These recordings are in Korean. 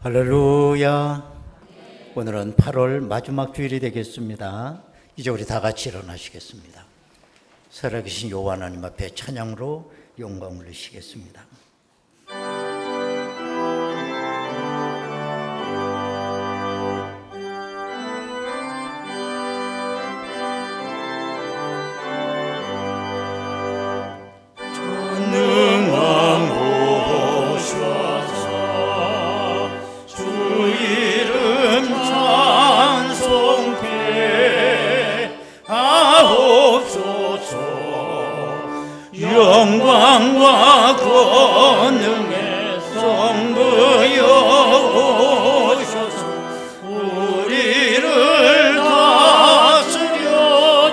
할렐루야. 오늘은 8월 마지막 주일이 되겠습니다. 이제 우리 다 같이 일어나시겠습니다. 살아계신 여호와 하나님 앞에 찬양으로 영광을 올리시겠습니다. 영광과 권능의 성부여 오셔서 우리를 다스려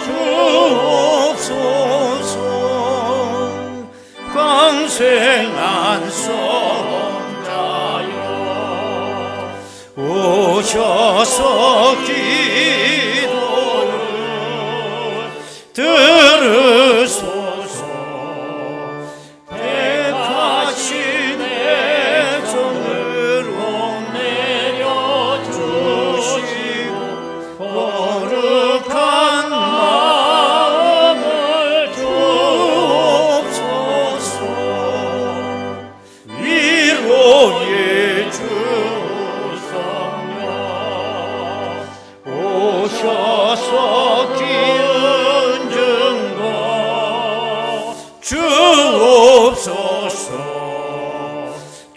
주옵소서. 광생한 성자여 오셔서 기도를 들으소서.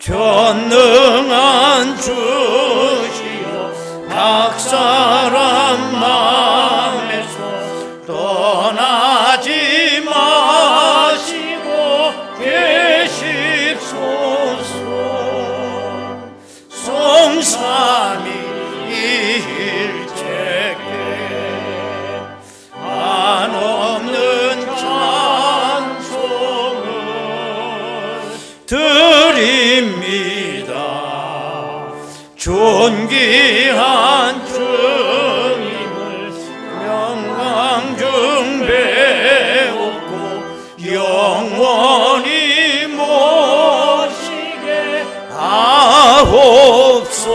전능한 주시여 각 사람 마음에서 떠나지 마시고 계십소서. 성삼위일체께 한없는 찬송을 드립니다. 존귀한 주님을 영광 배우고 영원히 모시게 하옵소서.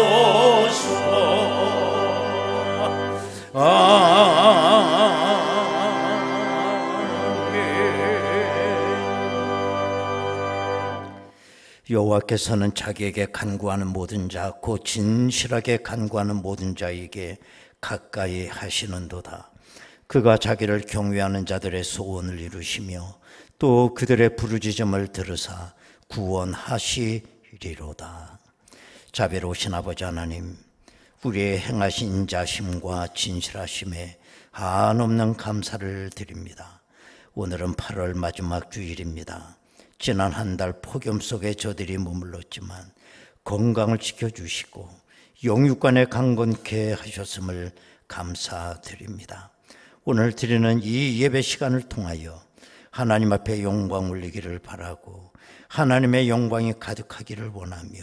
여호와께서는 자기에게 간구하는 모든 자, 곧 진실하게 간구하는 모든 자에게 가까이 하시는도다. 그가 자기를 경외하는 자들의 소원을 이루시며 또 그들의 부르짖음을 들으사 구원하시리로다. 자비로우신 아버지 하나님, 우리의 행하신 인자심과 진실하심에 한없는 감사를 드립니다. 오늘은 8월 마지막 주일입니다. 지난 한 달 폭염 속에 저들이 머물렀지만 건강을 지켜주시고 영육간에 강건케 하셨음을 감사드립니다. 오늘 드리는 이 예배 시간을 통하여 하나님 앞에 영광 올리기를 바라고 하나님의 영광이 가득하기를 원하며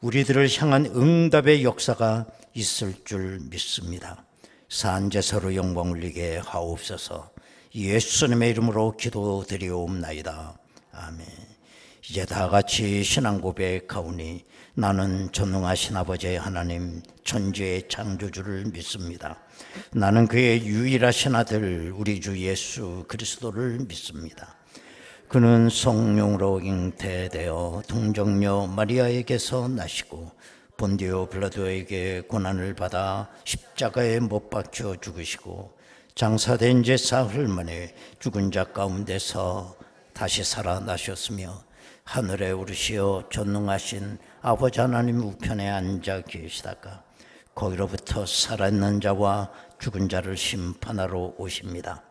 우리들을 향한 응답의 역사가 있을 줄 믿습니다. 산제서로 영광 올리게 하옵소서. 예수님의 이름으로 기도드리옵나이다. 아멘. 이제 다 같이 신앙 고백하오니 나는 전능하신 아버지 하나님 천지의 창조주를 믿습니다. 나는 그의 유일하신 아들 우리 주 예수 그리스도를 믿습니다. 그는 성령으로 잉태되어 동정녀 마리아에게서 나시고 본디오 빌라도에게 고난을 받아 십자가에 못 박혀 죽으시고 장사된 지 사흘 만에 죽은 자 가운데서 다시 살아나셨으며 하늘에 오르시어 전능하신 아버지 하나님 우편에 앉아 계시다가 거기로부터 살아있는 자와 죽은 자를 심판하러 오십니다.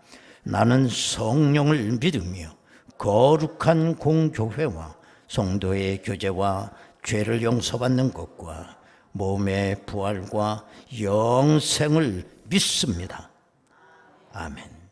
나는 성령을 믿으며 거룩한 공교회와 성도의 교제와 죄를 용서받는 것과 몸의 부활과 영생을 믿습니다. 아멘.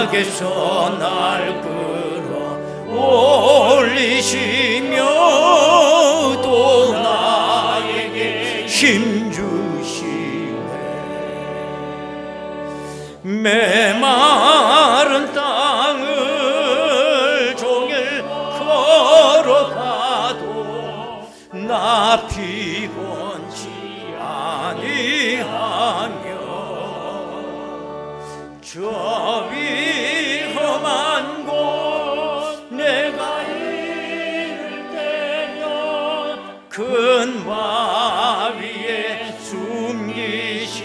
악에서 날 끌어 올리시며 또 나에게 힘 주시네. 메마른 땅을 종일 걸어가도 나 피곤치 아니하며 저 위험한 곳 내가 이를 때면 큰 바위에 숨기시고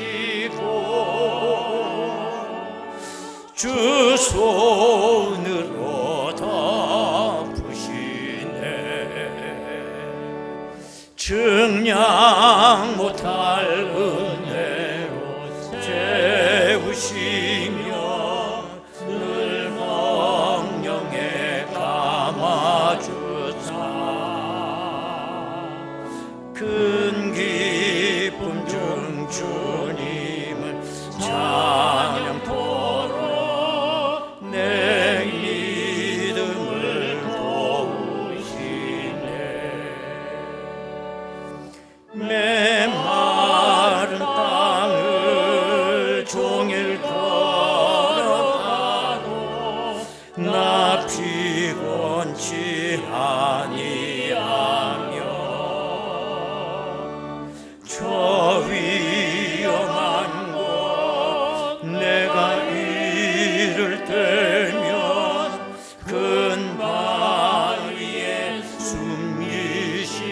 주 손으로 덮으시네. 증량 못할 은혜로 채우시며 늘 성령에 감아주사 큰 기쁨 중 주님을 찬양토록 내 믿음을 도우시네. 메마른 땅을 종일 걸어가도 나 피곤치 아니하며 저 위험한 곳 내가 이를 때면 큰 바위에 숨기시고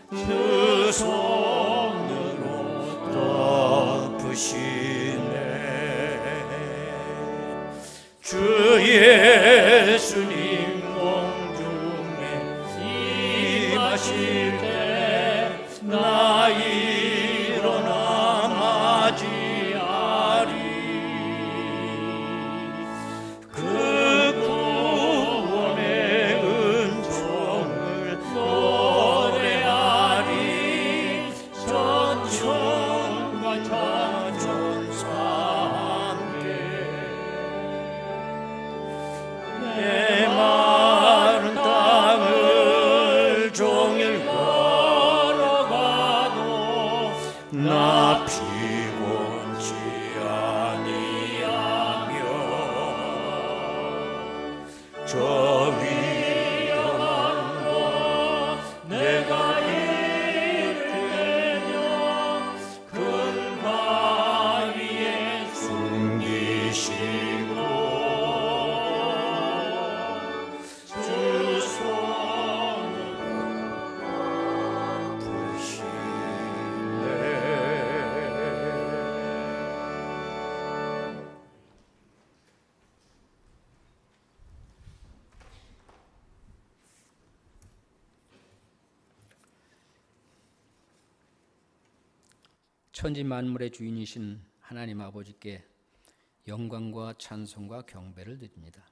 그 손으로 덮으시네. 주 예수님 공중에 임하실 때 나 일어나 맞이하리. 그 구원의 은총을 노래하리. 전천과 자전사 함께 메마른 땅을 종일 걸어가도 나 피곤치 아니하며 저 위험한 곳 내가 이르면 큰 바위에 숨기시고 주 손으로 덮으시네. 천지 만물의 주인이신 하나님 아버지께 영광과 찬송과 경배를 드립니다.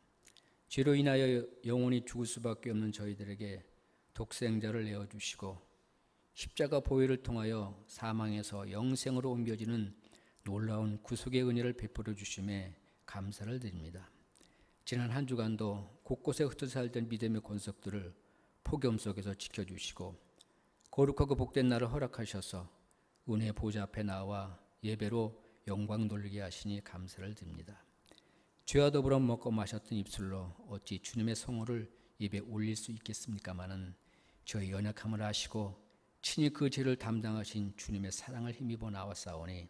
죄로 인하여 영원히 죽을 수밖에 없는 저희들에게 독생자를 내어주시고 십자가 보혈을 통하여 사망에서 영생으로 옮겨지는 놀라운 구속의 은혜를 베풀어 주심에 감사를 드립니다. 지난 한 주간도 곳곳에 흩어져 살던 믿음의 권속들을 폭염 속에서 지켜주시고 거룩하고 복된 날을 허락하셔서 은혜 보좌 앞에 나와 예배로 영광 돌리게 하시니 감사를 드립니다. 죄와 더불어 먹고 마셨던 입술로 어찌 주님의 성호를 입에 올릴 수 있겠습니까마는 저희 연약함을 아시고 친히 그 죄를 담당하신 주님의 사랑을 힘입어 나왔사오니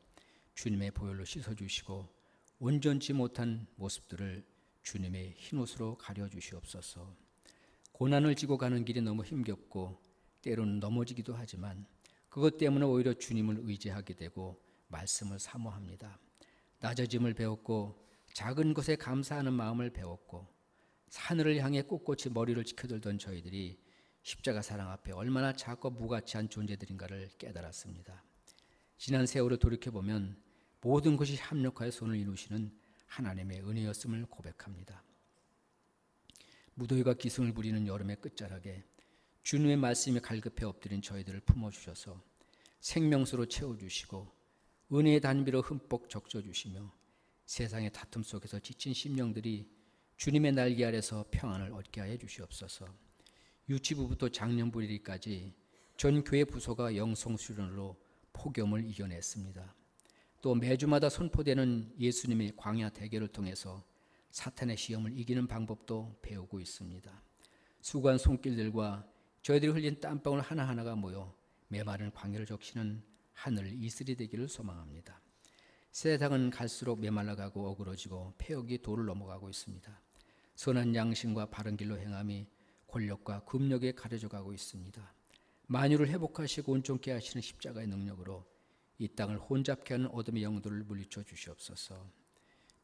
주님의 보혈로 씻어주시고 온전치 못한 모습들을 주님의 흰옷으로 가려주시옵소서. 고난을 지고 가는 길이 너무 힘겹고 때로는 넘어지기도 하지만 그것 때문에 오히려 주님을 의지하게 되고 말씀을 사모합니다. 낮아짐을 배웠고 작은 것에 감사하는 마음을 배웠고 하늘을 향해 꼿꼿이 머리를 지켜들던 저희들이 십자가 사랑 앞에 얼마나 작고 무가치한 존재들인가를 깨달았습니다. 지난 세월을 돌이켜보면 모든 것이 합력하여 손을 이루시는 하나님의 은혜였음을 고백합니다. 무더위가 기승을 부리는 여름의 끝자락에 주님의 말씀에 갈급해 엎드린 저희들을 품어주셔서 생명수로 채워주시고 은혜의 단비로 흠뻑 적셔주시며 세상의 다툼 속에서 지친 심령들이 주님의 날개 아래서 평안을 얻게 하여 주시옵소서. 유치부부터 장년부 이르기까지 전 교회 부서가 영성수련으로 폭염을 이겨냈습니다. 또 매주마다 선포되는 예수님의 광야 대결을 통해서 사탄의 시험을 이기는 방법도 배우고 있습니다. 수고한 손길들과 저희들이 흘린 땀방울 하나하나가 모여 메마른 광야를 적시는 하늘 이슬이 되기를 소망합니다. 세상은 갈수록 메말라가고 어그러지고 폐역이 도를 넘어가고 있습니다. 선한 양심과 바른 길로 행함이 권력과 금력에 가려져 가고 있습니다. 만유를 회복하시고 온전케 하시는 십자가의 능력으로 이 땅을 혼잡케 하는 어둠의 영들을 물리쳐 주시옵소서.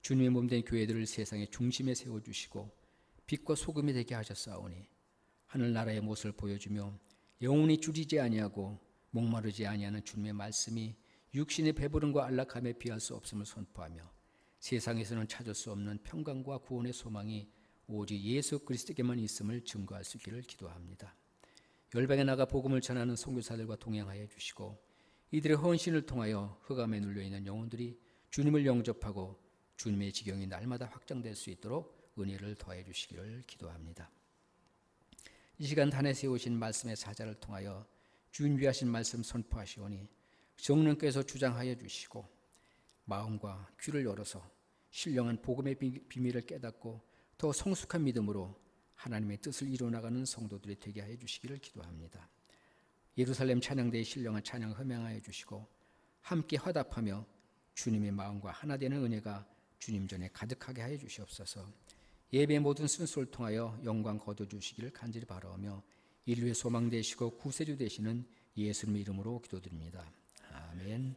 주님의 몸된 교회들을 세상의 중심에 세워주시고 빛과 소금이 되게 하셨사오니 하늘나라의 모습을 보여주며 영원히 줄이지 아니하고 목마르지 아니하는 주님의 말씀이 육신의 배부름과 안락함에 비할 수 없음을 선포하며 세상에서는 찾을 수 없는 평강과 구원의 소망이 오직 예수 그리스도께만 있음을 증거할 수 있기를 기도합니다. 열방에 나가 복음을 전하는 선교사들과 동행하여 주시고 이들의 헌신을 통하여 흑암에 눌려있는 영혼들이 주님을 영접하고 주님의 지경이 날마다 확장될 수 있도록 은혜를 더해 주시기를 기도합니다. 이 시간 단에 세우신 말씀의 사자를 통하여 준비하신 말씀 선포하시오니 성령께서 주장하여 주시고 마음과 귀를 열어서 신령한 복음의 비밀을 깨닫고 더 성숙한 믿음으로 하나님의 뜻을 이루어나가는 성도들이 되게 하여 주시기를 기도합니다. 예루살렘 찬양대의 신령한 찬양 흠양하여 주시고 함께 화답하며 주님의 마음과 하나 되는 은혜가 주님 전에 가득하게 하여 주시옵소서. 예배의 모든 순서를 통하여 영광 거둬주시기를 간절히 바라오며 인류의 소망 되시고 구세주 되시는 예수님의 이름으로 기도드립니다. 아멘.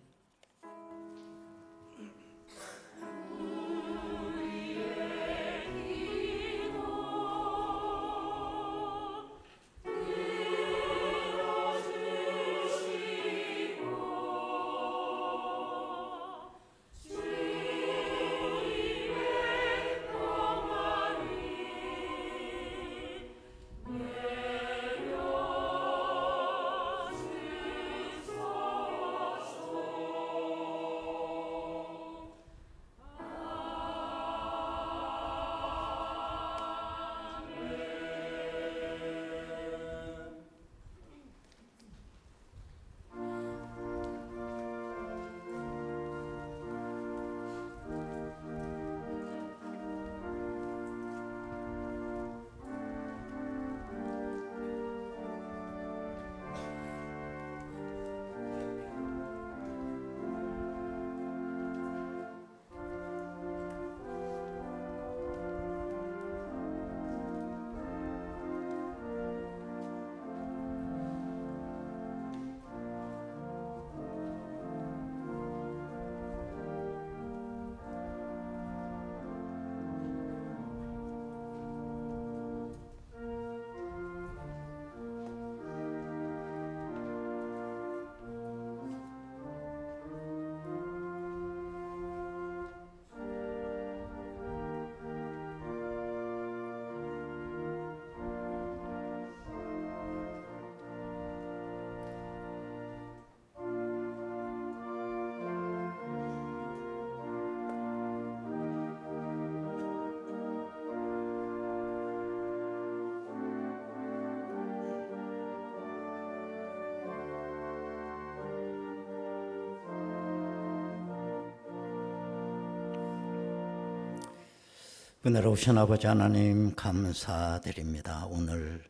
은혜로우신 아버지 하나님 감사드립니다. 오늘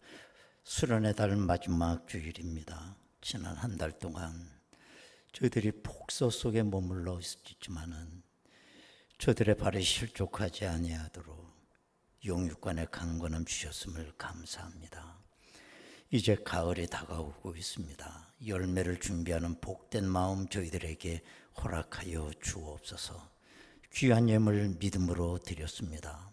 수련의 달 마지막 주일입니다. 지난 한 달 동안 저희들이 폭소 속에 머물러 있었지만은 저들의 발이 실족하지 아니하도록 영육간의 강건함 주셨음을 감사합니다. 이제 가을이 다가오고 있습니다. 열매를 준비하는 복된 마음 저희들에게 허락하여 주옵소서. 귀한 예물 믿음으로 드렸습니다.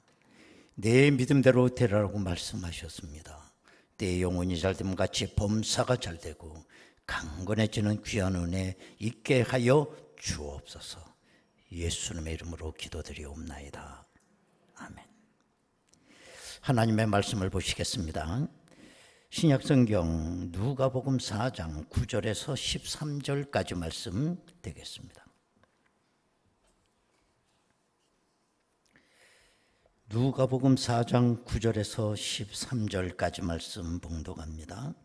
내 믿음대로 되라고 말씀하셨습니다. 내 영혼이 잘되면 같이 범사가 잘되고 강건해지는 귀한 은혜 있게 하여 주옵소서. 예수님의 이름으로 기도드리옵나이다. 아멘. 하나님의 말씀을 보시겠습니다. 신약성경 누가복음 4장 9절에서 13절까지 말씀 되겠습니다. 누가복음 4장 9절에서 13절까지 말씀 봉독합니다.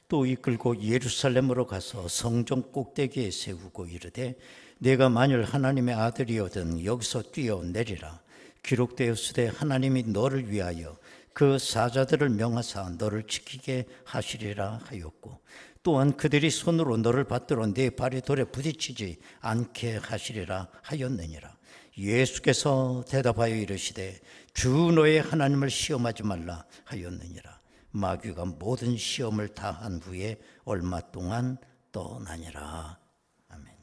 또 이끌고 예루살렘으로 가서 성전 꼭대기에 세우고 이르되 내가 만일 하나님의 아들이거든 여기서 뛰어내리라. 기록되었으되 하나님이 너를 위하여 그 사자들을 명하사 너를 지키게 하시리라 하였고 또한 그들이 손으로 너를 받들어 네 발이 돌에 부딪히지 않게 하시리라 하였느니라. 예수께서 대답하여 이르시되 주 너의 하나님을 시험하지 말라 하였느니라. 마귀가 모든 시험을 다 한 후에 얼마 동안 떠나니라. 아멘.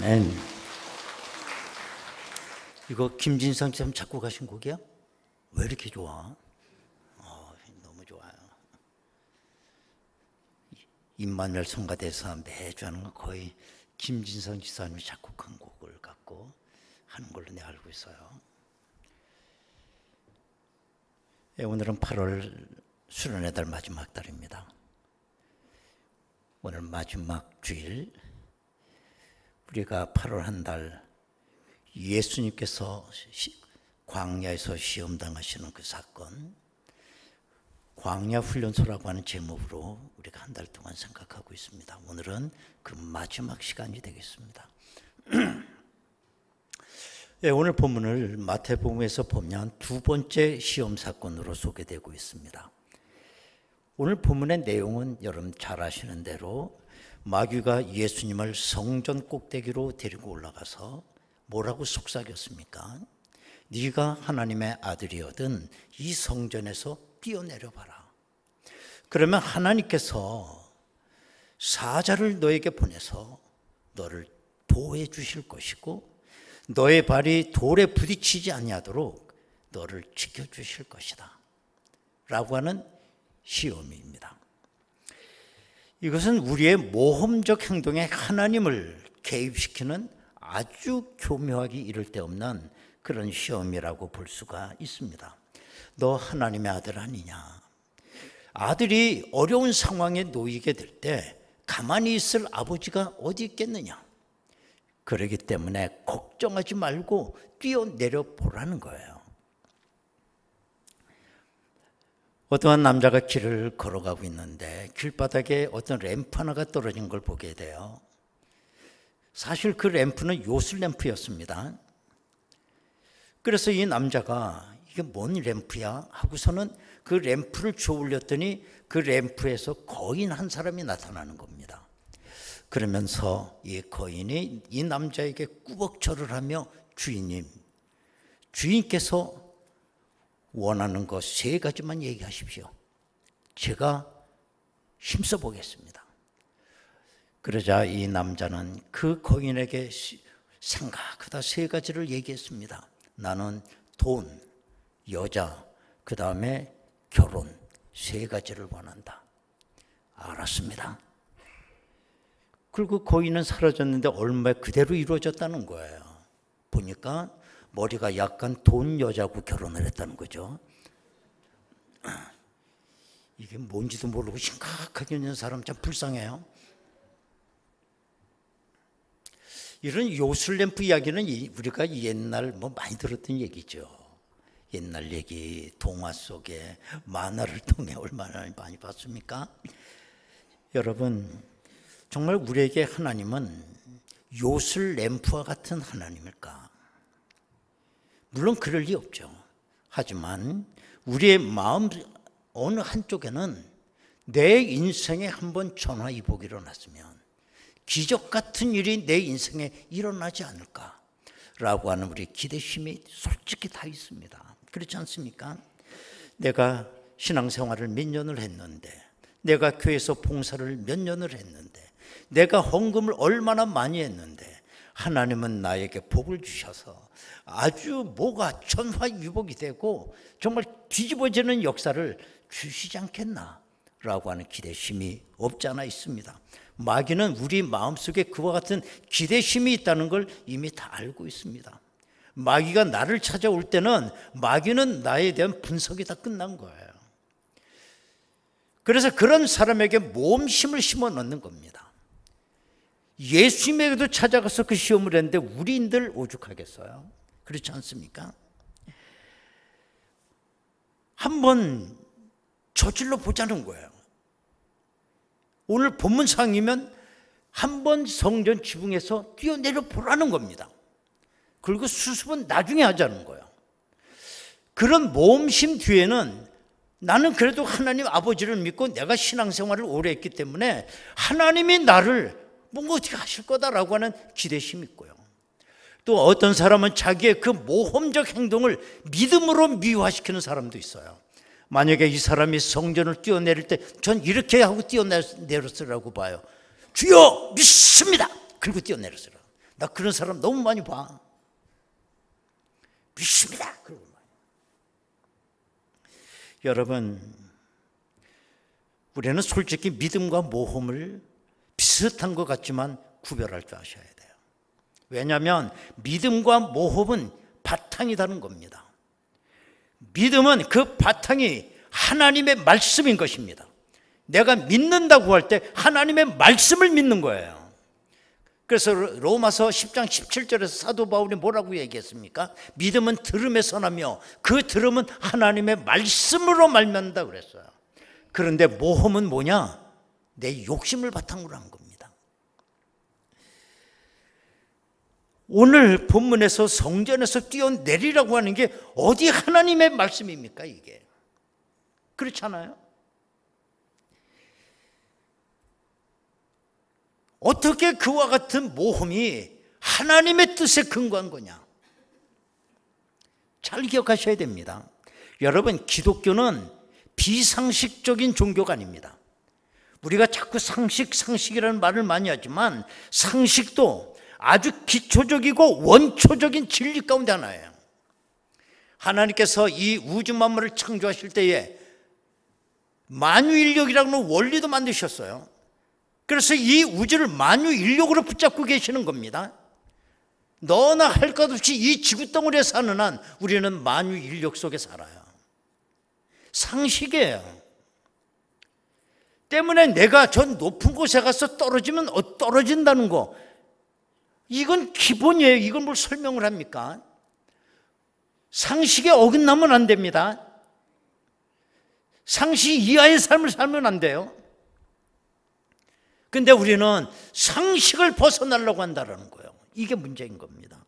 아멘. 이거 김진성 씨 작곡하신 곡이야? 왜 이렇게 좋아? 너무 좋아요. 임마누엘 성가대에서 매주 하는 거 거의 김진성 지사님이 작곡한 곡을 갖고 하는 걸로 내가 알고 있어요. 오늘은 8월 수련의 달 마지막 달입니다. 오늘 마지막 주일, 우리가 8월 한 달 예수님께서 광야에서 시험당하시는 그 사건, 광야훈련소라고 하는 제목으로 우리가 한 달 동안 생각하고 있습니다. 오늘은 그 마지막 시간이 되겠습니다. 오늘 본문을 마태복음에서 보면 두 번째 시험 사건으로 소개되고 있습니다. 오늘 본문의 내용은 여러분 잘 아시는 대로 마귀가 예수님을 성전 꼭대기로 데리고 올라가서 뭐라고 속삭였습니까? 네가 하나님의 아들이거든 이 성전에서 뛰어내려봐라. 그러면 하나님께서 사자를 너에게 보내서 너를 보호해 주실 것이고 너의 발이 돌에 부딪히지 아니하도록 너를 지켜주실 것이다 라고 하는 시험입니다. 이것은 우리의 모험적 행동에 하나님을 개입시키는 아주 교묘하기 이를 데 없는 그런 시험이라고 볼 수가 있습니다. 너 하나님의 아들 아니냐? 아들이 어려운 상황에 놓이게 될 때 가만히 있을 아버지가 어디 있겠느냐? 그렇기 때문에 걱정하지 말고 뛰어내려 보라는 거예요. 어떠한 남자가 길을 걸어가고 있는데 길바닥에 어떤 램프 하나가 떨어진 걸 보게 돼요. 사실 그 램프는 요술 램프였습니다. 그래서 이 남자가 이게 뭔 램프야? 하고서는 그 램프를 저울렸더니 그 램프에서 거인 한 사람이 나타나는 겁니다. 그러면서 이 거인이 이 남자에게 꾸벅절을 하며 주인님, 주인께서 원하는 것 3가지만 얘기하십시오. 제가 힘써 보겠습니다. 그러자 이 남자는 그 거인에게 생각하다 3가지를 얘기했습니다. 나는 돈, 여자, 그 다음에 결혼 3가지를 원한다. 알았습니다. 그리고 거인은 사라졌는데 얼마에 그대로 이루어졌다는 거예요. 보니까 머리가 약간 돈 여자하고 결혼을 했다는 거죠. 이게 뭔지도 모르고 심각하게 있는 사람 참 불쌍해요. 이런 요술램프 이야기는 우리가 옛날 많이 들었던 얘기죠. 옛날 얘기, 동화 속에 만화를 통해 얼마나 많이 봤습니까? 여러분, 정말 우리에게 하나님은 요술 램프와 같은 하나님일까? 물론 그럴 리 없죠. 하지만 우리의 마음 어느 한쪽에는 내 인생에 한번 전화위복이 일어났으면 기적 같은 일이 내 인생에 일어나지 않을까라고 하는 우리 기대심이 솔직히 다 있습니다. 그렇지 않습니까? 내가 신앙생활을 몇 년을 했는데, 내가 교회에서 봉사를 몇 년을 했는데, 내가 헌금을 얼마나 많이 했는데 하나님은 나에게 복을 주셔서 아주 뭐가 천화위복이 되고 정말 뒤집어지는 역사를 주시지 않겠나라고 하는 기대심이 없지 않아 있습니다. 마귀는 우리 마음속에 그와 같은 기대심이 있다는 걸 이미 다 알고 있습니다. 마귀가 나를 찾아올 때는 마귀는 나에 대한 분석이 다 끝난 거예요. 그래서 그런 사람에게 모험심을 심어 넣는 겁니다. 예수님에게도 찾아가서 그 시험을 했는데 우리인들 오죽하겠어요? 그렇지 않습니까? 한번 저질러 보자는 거예요. 오늘 본문상이면 한번 성전 지붕에서 뛰어내려 보라는 겁니다. 그리고 수습은 나중에 하자는 거예요. 그런 모험심 뒤에는 나는 그래도 하나님 아버지를 믿고 내가 신앙생활을 오래 했기 때문에 하나님이 나를 뭔가 어떻게 하실 거다라고 하는 기대심이 있고요. 또 어떤 사람은 자기의 그 모험적 행동을 믿음으로 미화시키는 사람도 있어요. 만약에 이 사람이 성전을 뛰어내릴 때 전 이렇게 하고 뛰어내렸으라고 봐요. 주여 믿습니다. 그리고 뛰어내렸으라. 나 그런 사람 너무 많이 봐. 믿습니다. 그러고 말이에요. 여러분, 우리는 솔직히 믿음과 모험을 비슷한 것 같지만 구별할 줄 아셔야 돼요. 왜냐하면 믿음과 모험은 바탕이 다른 겁니다. 믿음은 그 바탕이 하나님의 말씀인 것입니다. 내가 믿는다고 할 때 하나님의 말씀을 믿는 거예요. 그래서 로마서 10장 17절에서 사도 바울이 뭐라고 얘기했습니까? 믿음은 들음에서 나며 그 들음은 하나님의 말씀으로 말미암는다 그랬어요. 그런데 모험은 뭐냐? 내 욕심을 바탕으로 한 겁니다. 오늘 본문에서 성전에서 뛰어내리라고 하는 게 어디 하나님의 말씀입니까 이게? 그렇잖아요. 어떻게 그와 같은 모험이 하나님의 뜻에 근거한 거냐? 잘 기억하셔야 됩니다. 여러분, 기독교는 비상식적인 종교가 아닙니다. 우리가 자꾸 상식이라는 말을 많이 하지만 상식도 아주 기초적이고 원초적인 진리 가운데 하나예요. 하나님께서 이 우주 만물을 창조하실 때에 만유인력이라는 원리도 만드셨어요. 그래서 이 우주를 만유인력으로 붙잡고 계시는 겁니다. 너나 할 것 없이 이 지구 덩어리에 사는 한 우리는 만유인력 속에 살아요. 상식이에요. 때문에 내가 저 높은 곳에 가서 떨어지면 떨어진다는 거, 이건 기본이에요. 이건 뭘 설명을 합니까? 상식에 어긋나면 안 됩니다. 상식 이하의 삶을 살면 안 돼요. 근데 우리는 상식을 벗어나려고 한다는 거예요. 이게 문제인 겁니다.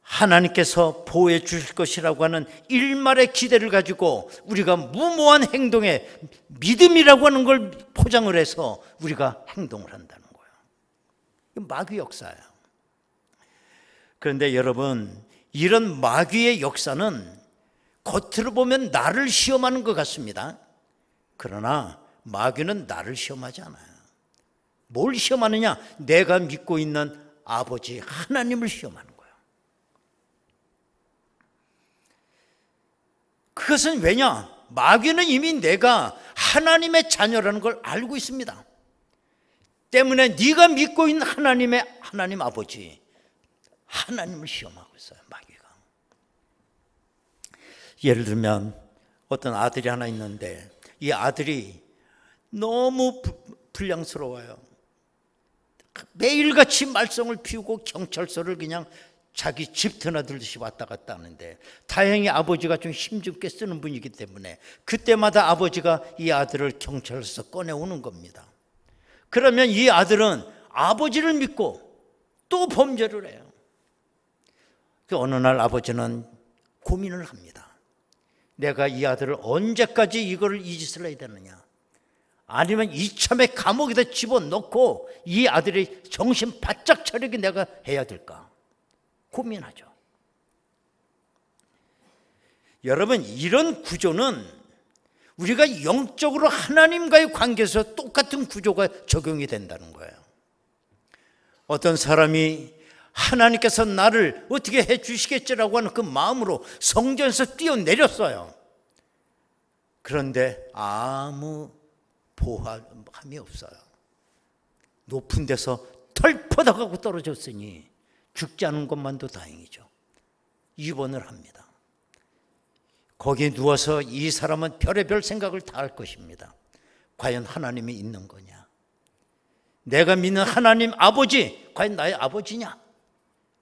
하나님께서 보호해 주실 것이라고 하는 일말의 기대를 가지고 우리가 무모한 행동에 믿음이라고 하는 걸 포장을 해서 우리가 행동을 한다는 거예요. 이건 마귀 역사예요. 그런데 여러분, 이런 마귀의 역사는 겉으로 보면 나를 시험하는 것 같습니다. 그러나 마귀는 나를 시험하지 않아요. 뭘 시험하느냐? 내가 믿고 있는 아버지 하나님을 시험하는 거예요. 그것은 왜냐? 마귀는 이미 내가 하나님의 자녀라는 걸 알고 있습니다. 때문에 네가 믿고 있는 하나님 아버지 하나님을 시험하고 있어요. 마귀가. 예를 들면 어떤 아들이 하나 있는데 이 아들이 너무 불량스러워요. 매일같이 말썽을 피우고 경찰서를 그냥 자기 집 드나들듯이 왔다 갔다 하는데, 다행히 아버지가 좀 힘 좀 꽤 쓰는 분이기 때문에 그때마다 아버지가 이 아들을 경찰서에서 꺼내오는 겁니다. 그러면 이 아들은 아버지를 믿고 또 범죄를 해요. 어느 날 아버지는 고민을 합니다. 내가 이 아들을 언제까지 이 짓을 해야 되느냐? 아니면 이참에 감옥에다 집어넣고 이 아들이 정신 바짝 차리게 내가 해야 될까? 고민하죠. 여러분, 이런 구조는 우리가 영적으로 하나님과의 관계에서 똑같은 구조가 적용이 된다는 거예요. 어떤 사람이 하나님께서 나를 어떻게 해 주시겠지라고 하는 그 마음으로 성전에서 뛰어내렸어요. 그런데 아무 보함이 없어요. 높은 데서 털퍼덕하고 떨어졌으니 죽지 않은 것만도 다행이죠. 입원을 합니다. 거기에 누워서 이 사람은 별의별 생각을 다 할 것입니다. 과연 하나님이 있는 거냐? 내가 믿는 하나님 아버지, 과연 나의 아버지냐?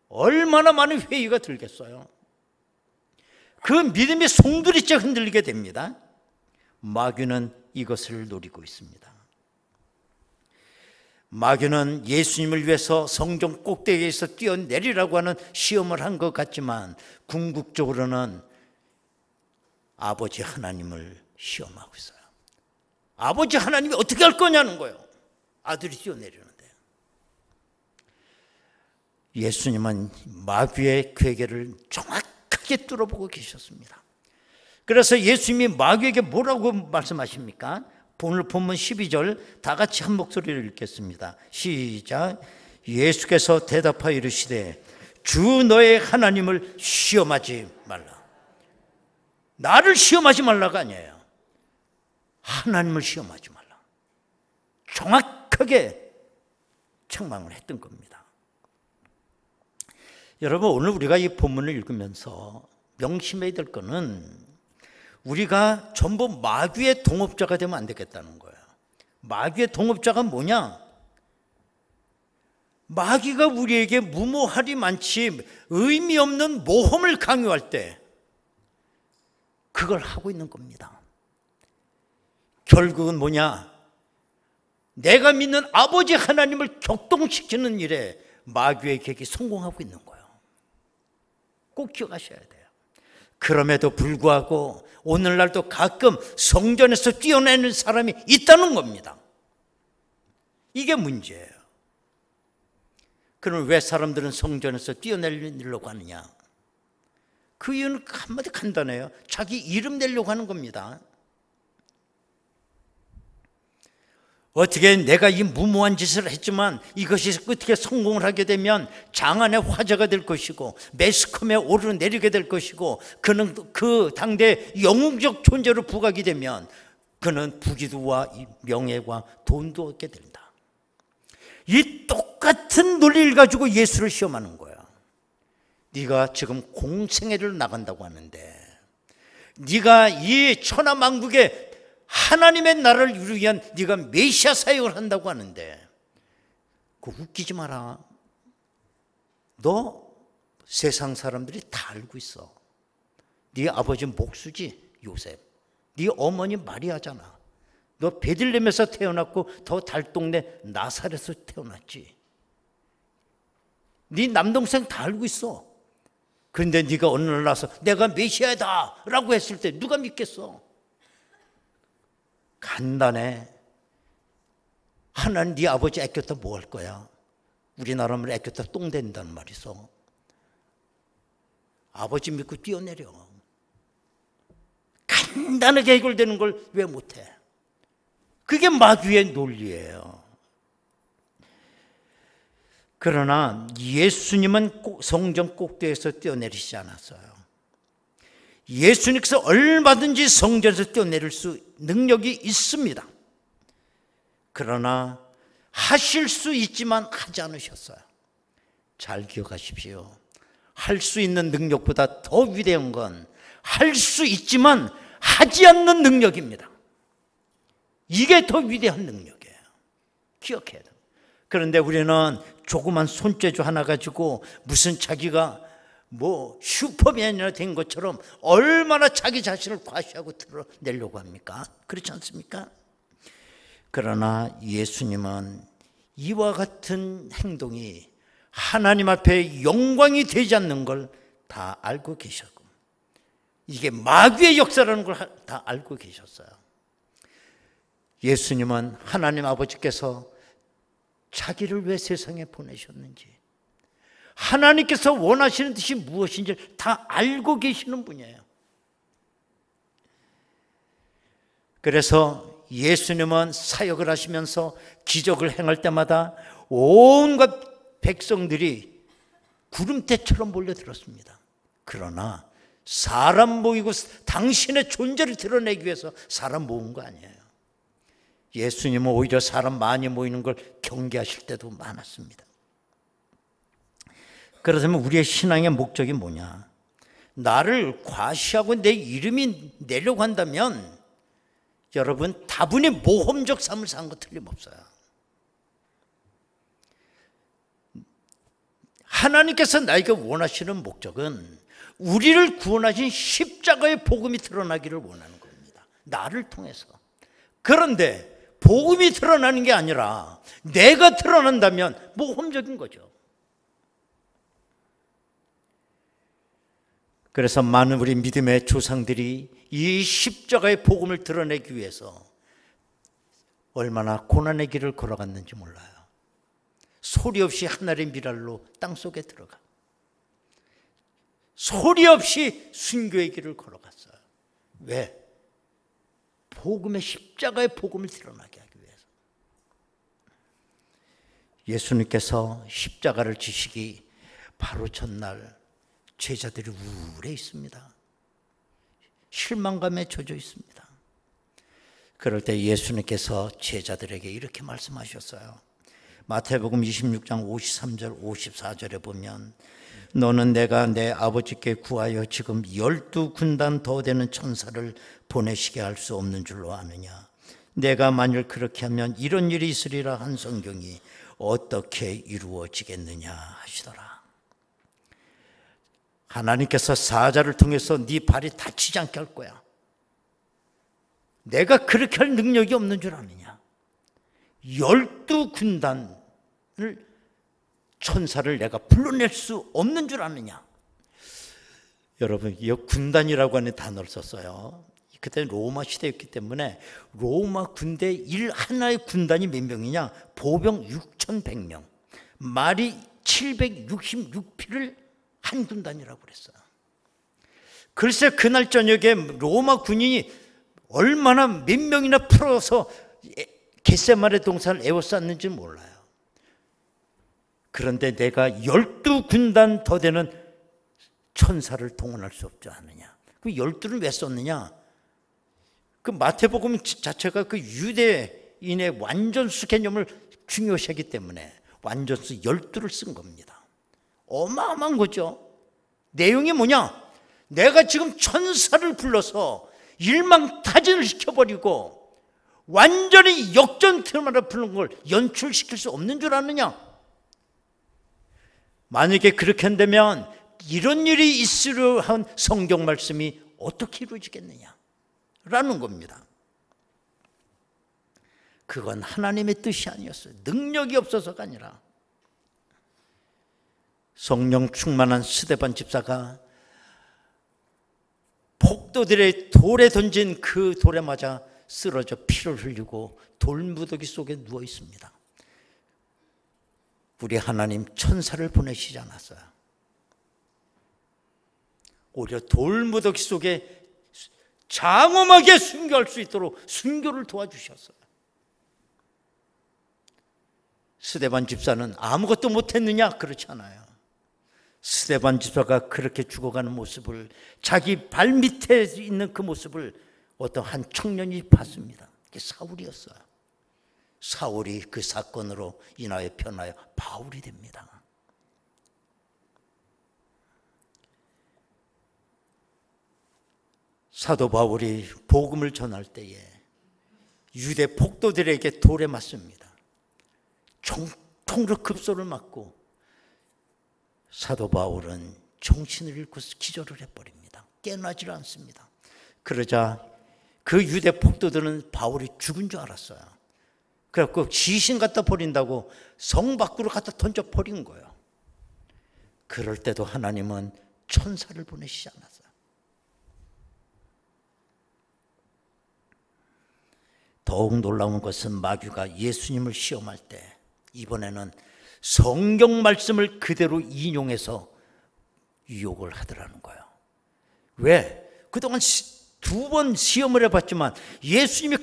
얼마나 많은 회의가 들겠어요. 그 믿음이 송두리째 흔들리게 됩니다. 마귀는 이것을 노리고 있습니다. 마귀는 예수님을 위해서 성전 꼭대기에서 뛰어내리라고 하는 시험을 한 것 같지만 궁극적으로는 아버지 하나님을 시험하고 있어요. 아버지 하나님이 어떻게 할 거냐는 거예요. 아들이 뛰어내리는데. 예수님은 마귀의 괴계를 정확하게 뚫어보고 계셨습니다. 그래서 예수님이 마귀에게 뭐라고 말씀하십니까? 오늘 본문 12절 다 같이 한 목소리를 읽겠습니다. 시작. 예수께서 대답하여 이르시되 주 너의 하나님을 시험하지 말라. 나를 시험하지 말라가 아니에요. 하나님을 시험하지 말라. 정확하게 책망을 했던 겁니다. 여러분, 오늘 우리가 이 본문을 읽으면서 명심해야 될 거는 우리가 전부 마귀의 동업자가 되면 안 되겠다는 거예요. 마귀의 동업자가 뭐냐? 마귀가 우리에게 무모하리 많지 의미 없는 모험을 강요할 때 그걸 하고 있는 겁니다. 결국은 뭐냐? 내가 믿는 아버지 하나님을 격동시키는 일에 마귀의 계획이 성공하고 있는 거예요. 꼭 기억하셔야 돼요. 그럼에도 불구하고 오늘날도 가끔 성전에서 뛰어내는 사람이 있다는 겁니다. 이게 문제예요. 그럼 왜 사람들은 성전에서 뛰어내려고 하느냐? 그 이유는 한마디 간단해요. 자기 이름 내려고 하는 겁니다. 어떻게 내가 이 무모한 짓을 했지만 이것이 어떻게 성공을 하게 되면 장안의 화제가 될 것이고 매스컴에 오르내리게 될 것이고 그는 그 당대 영웅적 존재로 부각이 되면 그는 부귀도와 명예와 돈도 얻게 된다. 이 똑같은 논리를 가지고 예수를 시험하는 거야. 네가 지금 공생애를 나간다고 하는데 네가 이 천하만국에 하나님의 나라를 이루기 위한 네가 메시아 사역을 한다고 하는데 그거 웃기지 마라. 너 세상 사람들이 다 알고 있어. 네 아버지 목수지 요셉. 네 어머니 마리아잖아. 너 베들레헴에서 태어났고 더 달동네 나사렛에서 태어났지. 네 남동생 다 알고 있어. 그런데 네가 어느 날 나서 내가 메시아다 라고 했을 때 누가 믿겠어? 간단해. 하나는 네 아버지 애꼈다 뭐 할 거야? 우리나라 말로 애꼈다 똥 된다는 말이 있어. 아버지 믿고 뛰어내려. 간단하게 해결되는 걸 왜 못해? 그게 마귀의 논리예요. 그러나 예수님은 성전 꼭대기에서 뛰어내리지 않았어요. 예수님께서 얼마든지 성전에서 뛰어내릴 수 능력이 있습니다. 그러나 하실 수 있지만 하지 않으셨어요. 잘 기억하십시오. 할 수 있는 능력보다 더 위대한 건 할 수 있지만 하지 않는 능력입니다. 이게 더 위대한 능력이에요. 기억해야 돼요. 그런데 우리는 조그만 손재주 하나 가지고 무슨 자기가 뭐 슈퍼맨이나 된 것처럼 얼마나 자기 자신을 과시하고 드러내려고 합니까? 그렇지 않습니까? 그러나 예수님은 이와 같은 행동이 하나님 앞에 영광이 되지 않는 걸 다 알고 계셨고 이게 마귀의 역사라는 걸 다 알고 계셨어요. 예수님은 하나님 아버지께서 자기를 왜 세상에 보내셨는지 하나님께서 원하시는 뜻이 무엇인지 다 알고 계시는 분이에요. 그래서 예수님은 사역을 하시면서 기적을 행할 때마다 온갖 백성들이 구름대처럼 몰려들었습니다. 그러나 사람 모이고 당신의 존재를 드러내기 위해서 사람 모은 거 아니에요. 예수님은 오히려 사람 많이 모이는 걸 경계하실 때도 많았습니다. 그렇다면 우리의 신앙의 목적이 뭐냐? 나를 과시하고 내 이름이 내려고 한다면 여러분 다분히 모험적 삶을 사는 거 틀림없어요. 하나님께서 나에게 원하시는 목적은 우리를 구원하신 십자가의 복음이 드러나기를 원하는 겁니다. 나를 통해서. 그런데 복음이 드러나는 게 아니라 내가 드러난다면 모험적인 거죠. 그래서 많은 우리 믿음의 조상들이 이 십자가의 복음을 드러내기 위해서 얼마나 고난의 길을 걸어갔는지 몰라요. 소리 없이 하늘의 미랄로 땅속에 들어가 소리 없이 순교의 길을 걸어갔어요. 왜? 복음의 십자가의 복음을 드러나게 하기 위해서. 예수님께서 십자가를 지시기 바로 전날 제자들이 우울해 있습니다. 실망감에 젖어 있습니다. 그럴 때 예수님께서 제자들에게 이렇게 말씀하셨어요. 마태복음 26장 53절 54절에 보면 너는 내가 내 아버지께 구하여 지금 12군단 더 되는 천사를 보내시게 할 수 없는 줄로 아느냐. 내가 만일 그렇게 하면 이런 일이 있으리라 한 성경이 어떻게 이루어지겠느냐 하시더라. 하나님께서 사자를 통해서 네 발이 다치지 않게 할 거야. 내가 그렇게 할 능력이 없는 줄 아느냐. 12군단을 천사를 내가 불러낼 수 없는 줄 아느냐? 여러분, 이 군단이라고 하는 단어를 썼어요. 그때 로마 시대였기 때문에 로마 군대 하나의 군단이 몇 명이냐? 보병 6,100명, 말이 766피를 한 군단이라고 그랬어요. 글쎄 그날 저녁에 로마 군인이 얼마나 몇 명이나 풀어서 겟세마네 동산을 에워쌌는지 몰라요. 그런데 내가 12군단 더 되는 천사를 동원할 수 없지 않느냐? 그 12를 왜 썼느냐? 그 마태복음 자체가 그 유대인의 완전수 개념을 중요시하기 때문에 완전수 12를 쓴 겁니다. 어마어마한 거죠. 내용이 뭐냐? 내가 지금 천사를 불러서 일망타진을 시켜버리고 완전히 역전트마를 부는 걸 연출시킬 수 없는 줄 아느냐? 만약에 그렇게 한다면 이런 일이 있으려 한 성경 말씀이 어떻게 이루어지겠느냐? 라는 겁니다. 그건 하나님의 뜻이 아니었어요. 능력이 없어서가 아니라 성령 충만한 스데반 집사가 폭도들의 돌에 던진 그 돌에 맞아 쓰러져 피를 흘리고 돌무더기 속에 누워 있습니다. 우리 하나님 천사를 보내시지 않았어요. 오히려 돌무더기 속에 장엄하게 순교할 수 있도록 순교를 도와주셨어요. 스데반 집사는 아무것도 못했느냐? 그렇지 않아요. 스데반 집사가 그렇게 죽어가는 모습을, 자기 발밑에 있는 그 모습을 어떤 한 청년이 봤습니다. 그게 사울이었어요. 사울이 그 사건으로 인하여 변하여 바울이 됩니다. 사도 바울이 복음을 전할 때에 유대 폭도들에게 돌에 맞습니다. 총으로 급소를 맞고 사도 바울은 정신을 잃고 기절을 해버립니다. 깨어나질 않습니다. 그러자 그 유대 폭도들은 바울이 죽은 줄 알았어요. 그래갖고 시신 갖다 버린다고 성 밖으로 갖다 던져버린 거예요. 그럴 때도 하나님은 천사를 보내시지 않았어요. 더욱 놀라운 것은 마귀가 예수님을 시험할 때 이번에는 성경 말씀을 그대로 인용해서 유혹을 하더라는 거예요. 왜? 그동안 2번 시험을 해봤지만 예수님이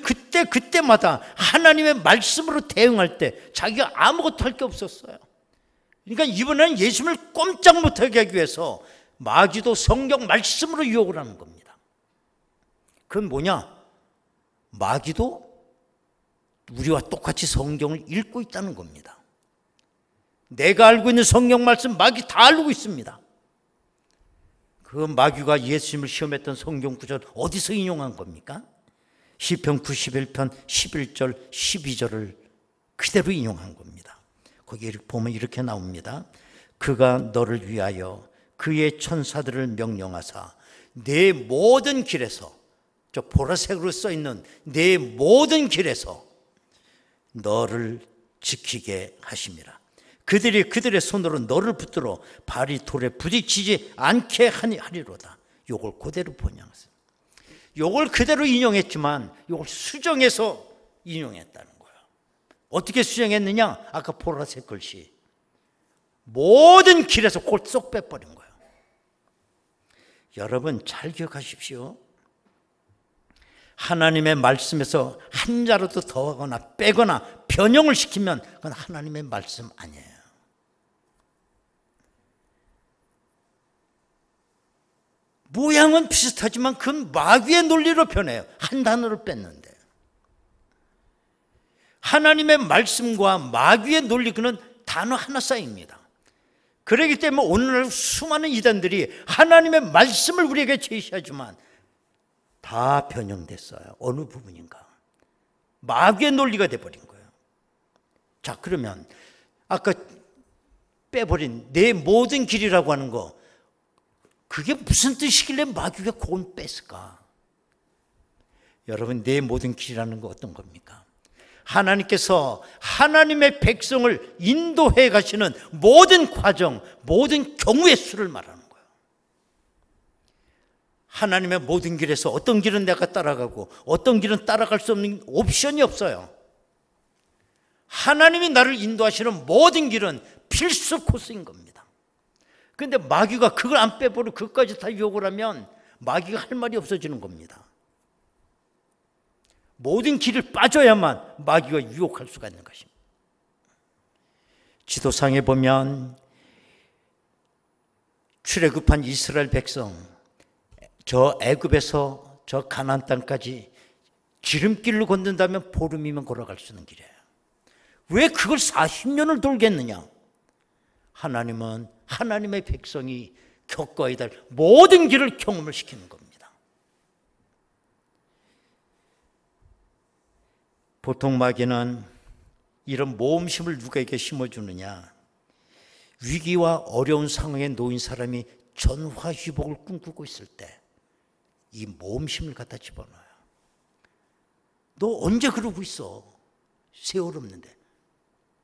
그때마다 하나님의 말씀으로 대응할 때 자기가 아무것도 할 게 없었어요. 그러니까 이번에는 예수님을 꼼짝 못하게 하기 위해서 마귀도 성경 말씀으로 유혹을 하는 겁니다. 그건 뭐냐? 마귀도 우리와 똑같이 성경을 읽고 있다는 겁니다. 내가 알고 있는 성경 말씀 마귀 다 알고 있습니다. 그 마귀가 예수님을 시험했던 성경 구절 어디서 인용한 겁니까? 시편 91편 11절 12절을 그대로 인용한 겁니다. 거기 보면 이렇게 나옵니다. 그가 너를 위하여 그의 천사들을 명령하사 내 모든 길에서, 저 보라색으로 써있는 내 모든 길에서 너를 지키게 하심이라. 그들이 그들의 손으로 너를 붙들어 발이 돌에 부딪히지 않게 하리로다. 요걸 그대로 번역했어요. 요걸 그대로 인용했지만 요걸 수정해서 인용했다는 거예요. 어떻게 수정했느냐? 아까 보라색 글씨 모든 길에서 그걸 쏙 빼버린 거예요. 여러분 잘 기억하십시오. 하나님의 말씀에서 한 자라도 더하거나 빼거나 변형을 시키면 그건 하나님의 말씀 아니에요. 모양은 비슷하지만 그건 마귀의 논리로 변해요. 한 단어를 뺐는데. 하나님의 말씀과 마귀의 논리, 그는 단어 하나 쌓입니다. 그렇기 때문에 오늘날 수많은 이단들이 하나님의 말씀을 우리에게 제시하지만 다 변형됐어요. 어느 부분인가. 마귀의 논리가 돼버린 거예요. 자, 그러면 아까 빼버린 내 모든 길이라고 하는 거, 그게 무슨 뜻이길래 마귀가 그건 뺐을까? 여러분, 내 모든 길이라는 거 어떤 겁니까? 하나님께서 하나님의 백성을 인도해 가시는 모든 과정, 모든 경우의 수를 말하는 거예요. 하나님의 모든 길에서 어떤 길은 내가 따라가고 어떤 길은 따라갈 수 없는 옵션이 없어요. 하나님이 나를 인도하시는 모든 길은 필수 코스인 겁니다. 그런데 마귀가 그걸 안 빼버리고 그것까지 다 유혹을 하면 마귀가 할 말이 없어지는 겁니다. 모든 길을 빠져야만 마귀가 유혹할 수가 있는 것입니다. 지도상에 보면 출애굽한 이스라엘 백성, 저 애굽에서 저 가나안 땅까지 지름길로 걷는다면 보름이면 걸어갈 수 있는 길이에요. 왜 그걸 40년을 돌겠느냐? 하나님은 하나님의 백성이 겪어야 될 모든 길을 경험을 시키는 겁니다. 보통 마귀는 이런 모험심을 누구에게 심어주느냐? 위기와 어려운 상황에 놓인 사람이 전화위복을 꿈꾸고 있을 때 이 모험심을 갖다 집어넣어요. 너 언제 그러고 있어? 세월 없는데.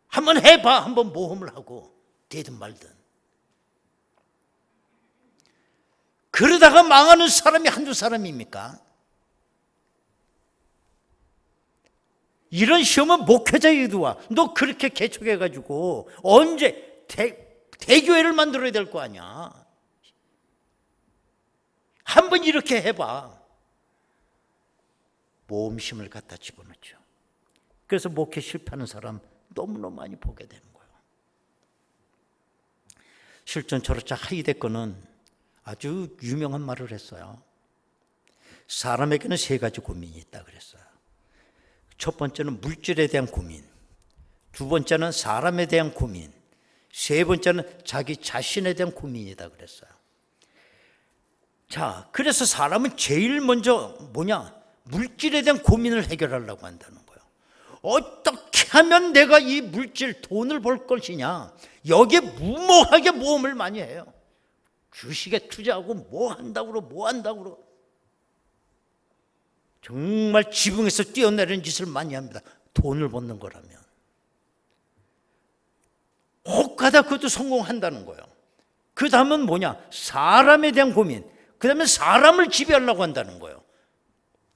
한번 해봐. 한번 모험을 하고 되든 말든. 그러다가 망하는 사람이 한두 사람입니까? 이런 시험은 목회자에게도 와. 너 그렇게 개척해가지고 언제 대교회를 만들어야 될 거 아니야. 한번 이렇게 해봐. 모험심을 갖다 집어넣죠. 그래서 목회 실패하는 사람 너무너무 많이 보게 되는 거예요. 실전 철학자 하이데거는 아주 유명한 말을 했어요. 사람에게는 세 가지 고민이 있다 그랬어요. 첫 번째는 물질에 대한 고민, 두 번째는 사람에 대한 고민, 세 번째는 자기 자신에 대한 고민이다 그랬어요. 자, 그래서 사람은 제일 먼저 물질에 대한 고민을 해결하려고 한다는 거예요. 어떻게 하면 내가 이 물질, 돈을 벌 것이냐, 여기에 무모하게 모험을 많이 해요. 주식에 투자하고 뭐 한다고 정말 지붕에서 뛰어내리는 짓을 많이 합니다. 돈을 버는 거라면. 혹하다 그것도 성공한다는 거예요. 그 다음은 사람에 대한 고민. 그 다음에 사람을 지배하려고 한다는 거예요.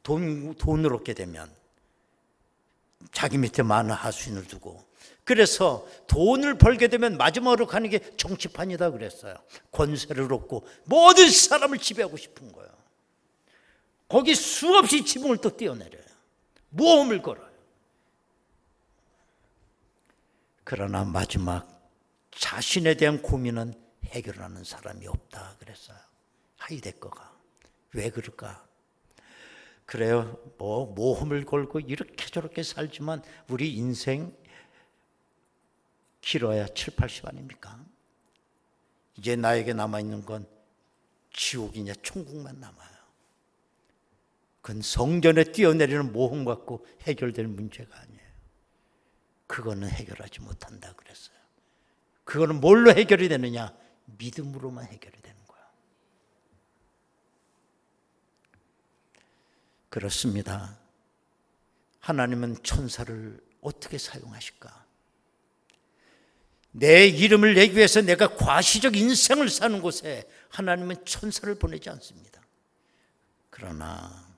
돈을 얻게 되면 자기 밑에 많은 하수인을 두고. 그래서 돈을 벌게 되면 마지막으로 가는 게 정치판이다 그랬어요. 권세를 얻고 모든 사람을 지배하고 싶은 거예요. 거기 수없이 지붕을 또 뛰어내려요. 모험을 걸어요. 그러나 마지막 자신에 대한 고민은 해결하는 사람이 없다 그랬어요. 하이데거가. 왜 그럴까? 그래요. 모험을 걸고 이렇게 저렇게 살지만 우리 인생 길어야 7, 80 아닙니까? 이제 나에게 남아있는 건 지옥이냐 천국만 남아요. 그건 성전에 뛰어내리는 모험 갖고 해결될 문제가 아니에요. 그거는 해결하지 못한다 그랬어요. 그거는 뭘로 해결이 되느냐? 믿음으로만 해결이 되는 거야. 그렇습니다. 하나님은 천사를 어떻게 사용하실까? 내 이름을 내기 위해서 내가 과시적 인생을 사는 곳에 하나님은 천사를 보내지 않습니다. 그러나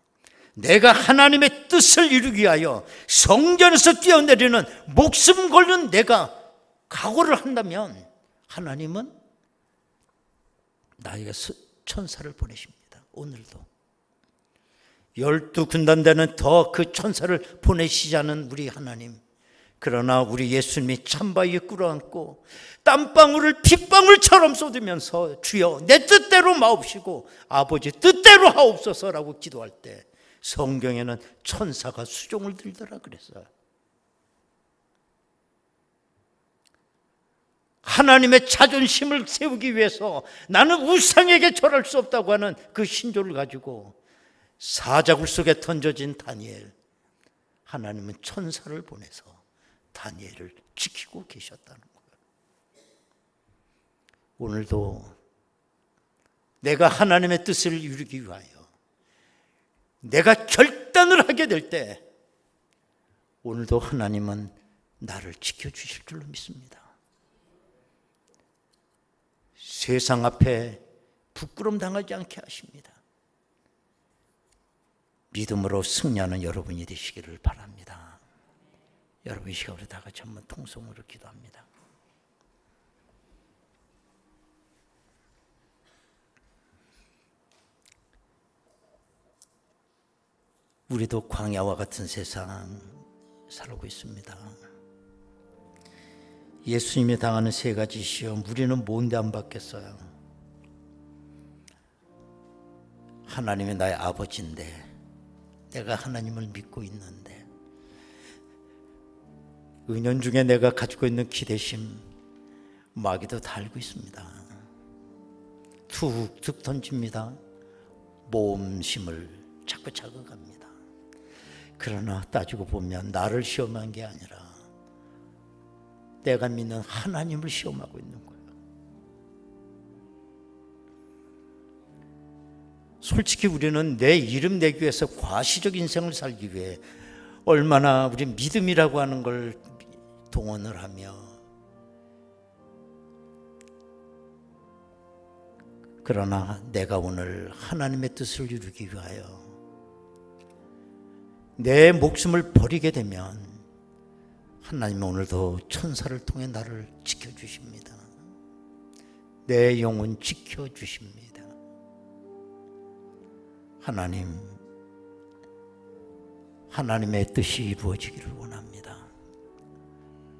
내가 하나님의 뜻을 이루기 위하여 성전에서 뛰어내리는 목숨 걸는 내가 각오를 한다면 하나님은 나에게 천사를 보내십니다. 오늘도 12군단대는 더 그 천사를 보내시자는 우리 하나님. 그러나 우리 예수님이 찬바위에 꿇어앉고 땀방울을 핏방울처럼 쏟으면서 주여 내 뜻대로 마옵시고 아버지 뜻대로 하옵소서라고 기도할 때 성경에는 천사가 수종을 들더라 그랬어요. 하나님의 자존심을 세우기 위해서 나는 우상에게 절할 수 없다고 하는 그 신조를 가지고 사자굴 속에 던져진 다니엘, 하나님은 천사를 보내서 다니엘을 지키고 계셨다는 거예요. 오늘도 내가 하나님의 뜻을 이루기 위하여 내가 결단을 하게 될 때 오늘도 하나님은 나를 지켜주실 줄로 믿습니다. 세상 앞에 부끄럼 당하지 않게 하십니다. 믿음으로 승리하는 여러분이 되시기를 바랍니다. 여러분 이 시간으로 다 같이 한번 통성으로 기도합니다. 우리도 광야와 같은 세상 살고 있습니다. 예수님이 당하는 세 가지 시험, 우리는 뭔데 안 받겠어요? 하나님이 나의 아버지인데, 내가 하나님을 믿고 있는데, 은연중에 내가 가지고 있는 기대심, 마귀도 다 알고 있습니다. 툭툭 던집니다. 모험심을 자꾸 자극합니다. 그러나 따지고 보면 나를 시험한 게 아니라 내가 믿는 하나님을 시험하고 있는 거예요. 솔직히 우리는 내 이름 내기 위해서 과시적 인생을 살기 위해 얼마나 우리 믿음이라고 하는 걸 동원을 하며, 그러나 내가 오늘 하나님의 뜻을 이루기 위하여 내 목숨을 버리게 되면 하나님은 오늘도 천사를 통해 나를 지켜주십니다. 내 영혼 지켜주십니다. 하나님의 뜻이 이루어지기를 원합니다.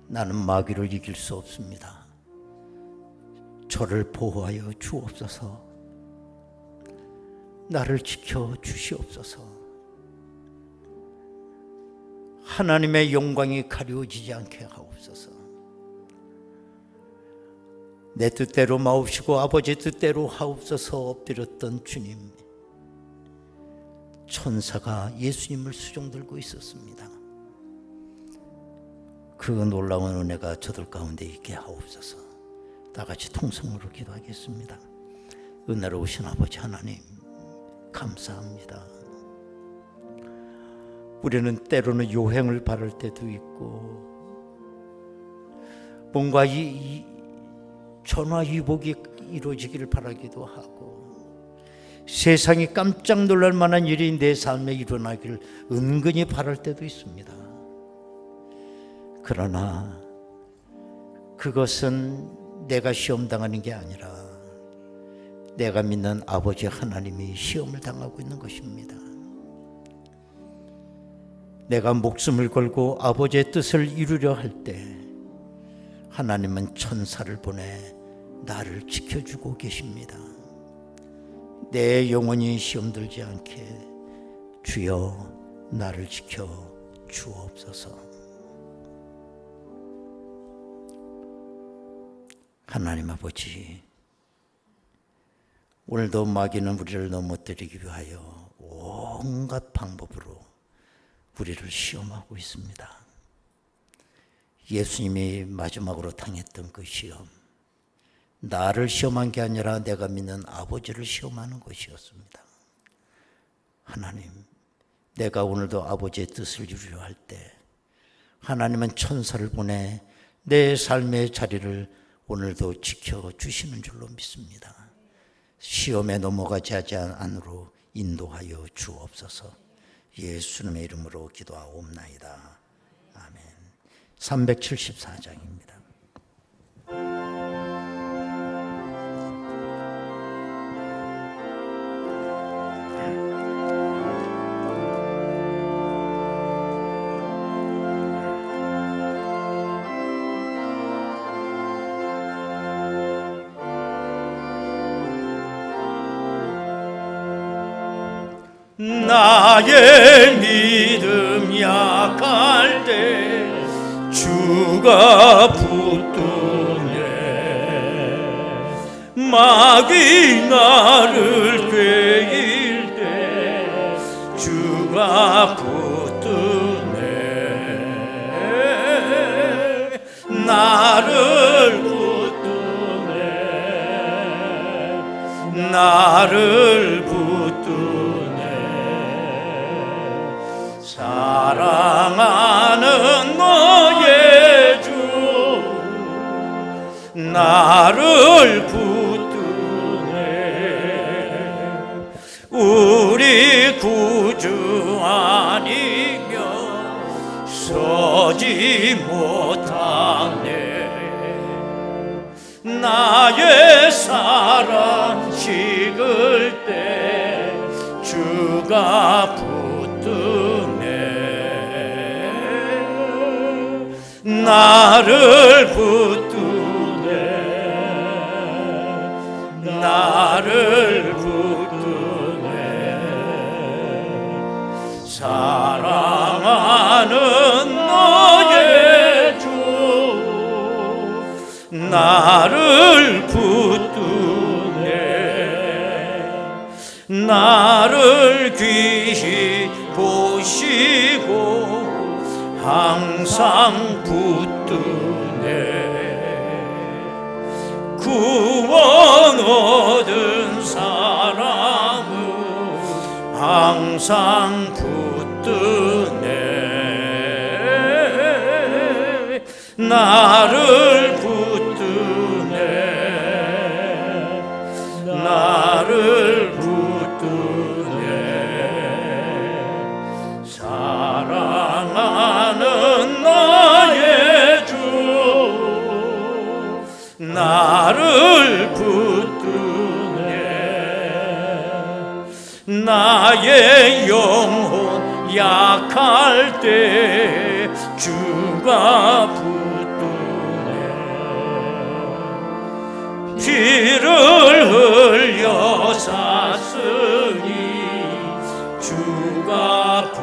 나는 마귀를 이길 수 없습니다. 저를 보호하여 주옵소서. 나를 지켜 주시옵소서. 하나님의 영광이 가려지지 않게 하옵소서. 내 뜻대로 마옵시고 아버지 뜻대로 하옵소서. 엎드렸던 주님, 천사가 예수님을 수종 들고 있었습니다. 그 놀라운 은혜가 저들 가운데 있게 하옵소서. 다 같이 통성으로 기도하겠습니다. 은혜로우신 아버지 하나님, 감사합니다. 우리는 때로는 요행을 바랄 때도 있고, 뭔가 이 전화위복이 이루어지기를 바라기도 하고, 세상이 깜짝 놀랄 만한 일이 내 삶에 일어나기를 은근히 바랄 때도 있습니다. 그러나 그것은 내가 시험당하는 게 아니라 내가 믿는 아버지 하나님이 시험을 당하고 있는 것입니다. 내가 목숨을 걸고 아버지의 뜻을 이루려 할 때 하나님은 천사를 보내 나를 지켜주고 계십니다. 내 영혼이 시험들지 않게 주여 나를 지켜 주옵소서. 하나님 아버지, 오늘도 마귀는 우리를 넘어뜨리기 위하여 온갖 방법으로 우리를 시험하고 있습니다. 예수님이 마지막으로 당했던 그 시험, 나를 시험한 게 아니라 내가 믿는 아버지를 시험하는 것이었습니다. 하나님, 내가 오늘도 아버지의 뜻을 이루려 할 때 하나님은 천사를 보내 내 삶의 자리를 오늘도 지켜주시는 줄로 믿습니다. 시험에 넘어가지 않으로 인도하여 주옵소서. 예수님의 이름으로 기도하옵나이다. 아멘. 374장입니다. 나의 믿음 약할 때 주가 붙드네. 마귀 나를 꾀일 때 주가 붙드네. 나를 붙드네. 나를 붙드네. 사랑하는 나를 붙드네 우리 구주 아니면 서지 못하네 나의 사랑 식을 때 주가 붙드네 나를 붙드네 나를 붙드네 사랑하는 너의 주 나를 붙드네 나를 귀히 보시고 항상 붙드네 구원 얻은 사람은 항상 붙드네 나를 붙드네 나를 붙드네 사랑하는 나의 주 나를 붙드네 나의 영혼 약할 때 주가 붙드네 피를 흘려 샀으니 주가 붙드네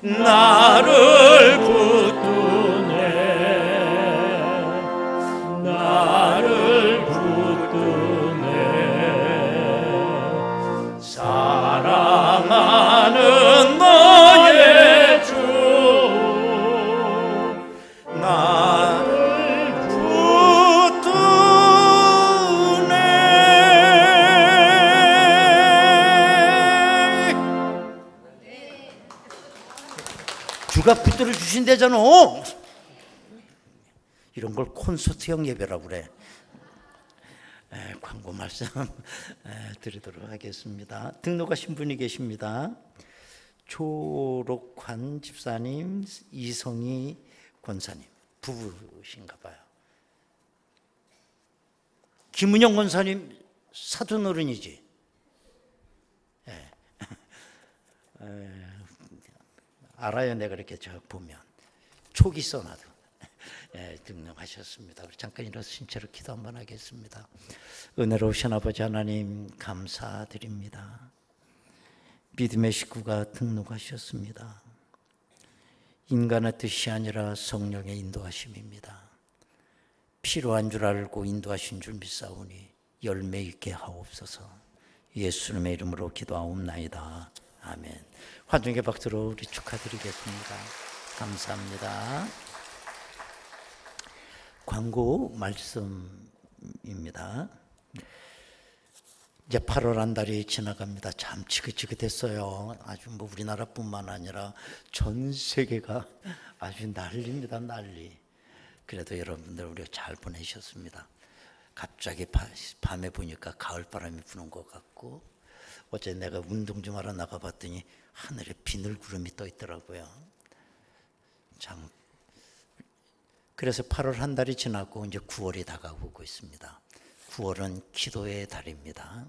나를 붙드네 나를 붙드네 사랑하는 너의 주 나를 붙드네 주가 붙들어 주신대잖아. 이런 걸 콘서트형 예배라고 그래. 광고 말씀 드리도록 하겠습가 등록하신 분이 계십니다. 조록환 집사님, 이성희 권사님 부부신가 봐요. 김은영 권사님 사돈어른이지. 알아요. 내가 이렇게 저 보면 촉이 써놔도 등록하셨습니다. 우리 잠깐 일어서 신체로 기도 한번 하겠습니다. 은혜로우신 아버지 하나님 감사드립니다. 믿음의 식구가 등록하셨습니다. 인간의 뜻이 아니라 성령의 인도하심입니다. 필요한 줄 알고 인도하신 줄 믿사오니 열매 있게 하옵소서. 예수님의 이름으로 기도하옵나이다. 아멘. 환중의 박수로 우리 축하드리겠습니다. 감사합니다. 광고 말씀입니다. 이제 8월 한 달이 지나갑니다. 참 지긋지긋했어요. 아주 뭐 우리나라뿐만 아니라 전 세계가 아주 난리입니다. 난리. 그래도 여러분들 우리가 잘 보내셨습니다. 갑자기 밤에 보니까 가을바람이 부는 것 같고, 어제 내가 운동 좀 하러 나가봤더니 하늘에 비늘구름이 떠 있더라고요. 참. 그래서 8월 한 달이 지나고 이제 9월이 다가오고 있습니다. 9월은 기도의 달입니다.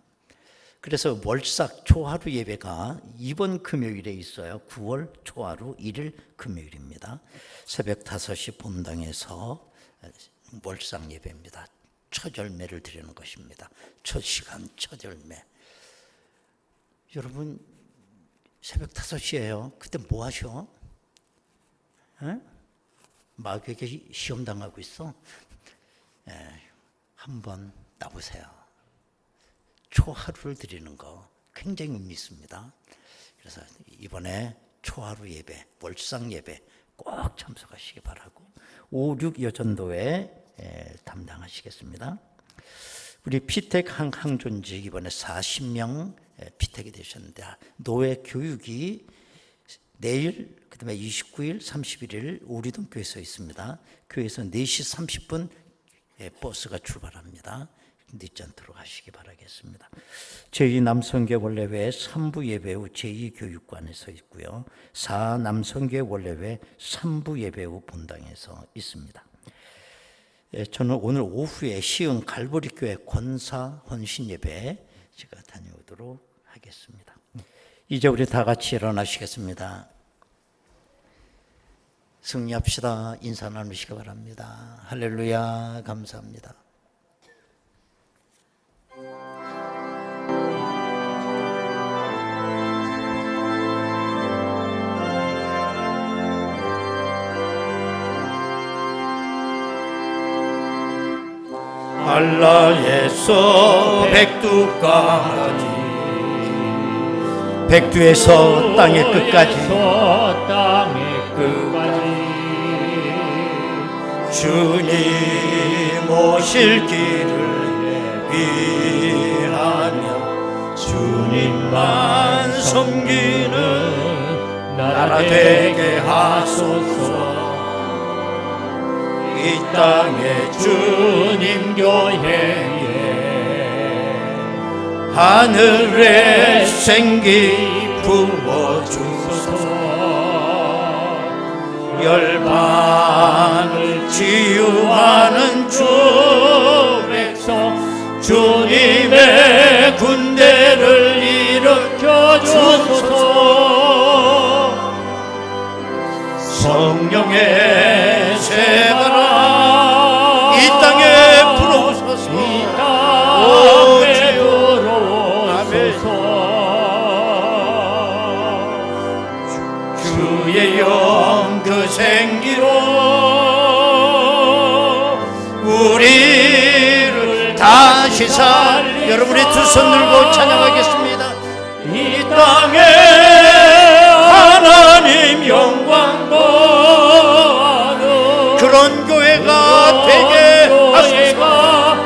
그래서 월삭 초하루 예배가 이번 금요일에 있어요. 9월 초하루 1일 금요일입니다. 새벽 5시 본당에서 월삭 예배입니다. 첫 열매를 드리는 것입니다. 첫 시간 첫 열매. 여러분 새벽 5시예요. 그때 뭐 하셔? 에? 마귀에게 시험 당하고 있어? 한번 나보세요. 초하루를 드리는 거 굉장히 의미 있습니다. 그래서 이번에 초하루 예배, 월상 예배 꼭 참석하시기 바라고 5, 6 여전도에 담당하시겠습니다. 우리 피택 항존직 이번에 40명 피택이 되셨는데 노예 교육이 내일 그다음에 29일, 31일 우리동교회에서 있습니다. 교회에서 4시 30분 버스가 출발합니다. 늦지 않도록 하시기 바라겠습니다. 제2 남성계 원래회 3부 예배 후 제2교육관에서 있고요. 4 남성계 원래회 3부 예배 후 본당에서 있습니다. 저는 오늘 오후에 시흥 갈보리교회 권사 헌신 예배 제가 다녀오도록 하겠습니다. 이제 우리 다 같이 일어나시겠습니다. 승리합시다. 인사 나누시기 바랍니다. 할렐루야. 감사합니다. 한라에서 백두까지 백두에서 땅의 끝까지 땅의 끝까지 주님 오실 길을 위하며 주님만 섬기는 나라 되게 하소서. 이 땅에 주님 교회에 하늘의 생기 부어주소서. 열방을 치유하는 주 백성 주님의 군대를 일으켜 주소서. 성령의 새바람 이 땅에 불어오소서. 이 땅에 불어오소서. 주의 영 그 생기로 우리를 다시 살. 여러분이 두 손 들고 찬양하겠습니다. 이 땅에 하나님 영광 보아는 그런 교회가 되게 하소서.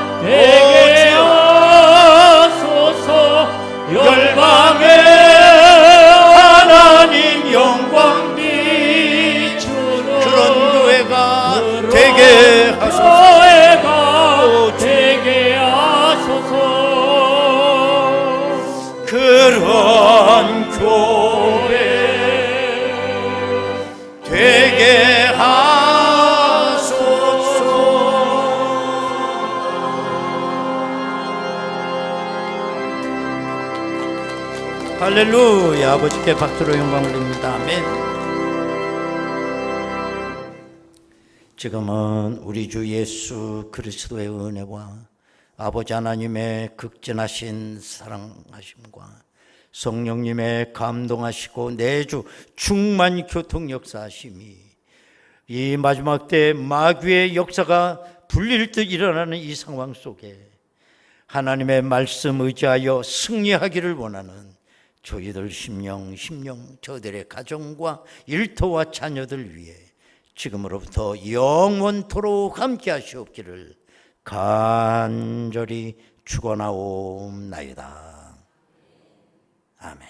열방에 하나님 영광 비추는 그런 교회가 되게 하소서. 그런 교회 되게 하소서. 할렐루야. 아버지께 박수로 영광을 드립니다. 아멘. 지금은 우리 주 예수 그리스도의 은혜와 아버지 하나님의 극진하신 사랑하심과 성령님의 감동하시고 내주 충만 교통 역사하심이 이 마지막 때 마귀의 역사가 불릴 듯 일어나는 이 상황 속에 하나님의 말씀 의지하여 승리하기를 원하는 저희들 심령 저들의 가정과 일터와 자녀들 위해 지금으로부터 영원토록 함께 하시옵기를 간절히 축원하옵나이다. 아멘.